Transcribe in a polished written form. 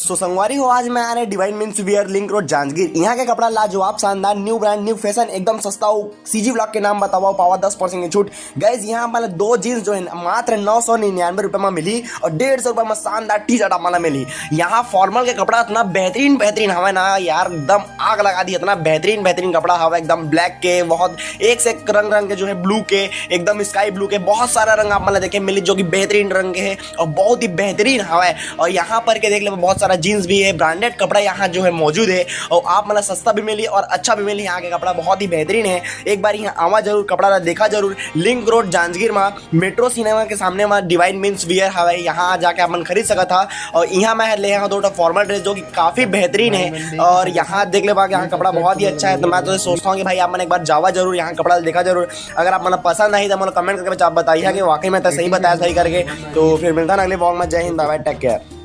सो संगवारी हो, आज मैं आ रहे divine men's wear link road Janjgir. यहाँ के कपड़ा लाजवाब शानदार न्यू ब्रांड न्यू फैशन एकदम सस्ता हो। सीजी ब्लॉक के नाम बताओ, पावा 10% की छूट। गैस यहाँ वाला दो जीन्स जो है मात्र 999 रुपये में मिली और 150 रुपये में शानदार टी शर्ट वाला मिली। यहाँ फॉर्मल के कपड़ा इतना बेहतरीन हवा ना यार, एकदम आग लगा दी। इतना बेहतरीन कपड़ा हवा, एकदम ब्लैक के बहुत एक से एक रंग के जो है, ब्लू के एकदम स्काई ब्लू के बहुत सारा रंग आप मतलब देखे मिली जो कि बेहतरीन रंग के है और बहुत ही बेहतरीन हवा है। और यहाँ पर के देख ले बहुत सारा जीन्स भी है, ब्रांडेड कपड़ा यहाँ जो है मौजूद है और आप मतलब सस्ता भी मिली और अच्छा भी मिली। यहाँ के कपड़ा बहुत ही बेहतरीन है, एक बार यहाँ आवा जरूर, कपड़ा देखा जरूर। लिंक रोड जांजगीर में मेट्रो सिनेमा के सामने में डिवाइन मेंस वियर हवा, यहाँ जाके अपन खरीद सका था। और यहाँ मैं ले यहाँ दो फॉर्मल ड्रेस जो कि काफी बेहतरीन है और यहाँ देख ले यहाँ कपड़ा बहुत ही अच्छा है। तो मैं तो सोचता हूँ कि भाई आप मैंने एक बार जावा जरूर, यहाँ कपड़ा देखा जरूर। अगर आप मतलब पसंद आई तो मतलब कमेंट करके आप बताइए कि वाकई में तो सही बताया सही करके। तो फिर मिलता है अगले व्लॉग में। जय हिंद, बाय बाय, टेक केयर।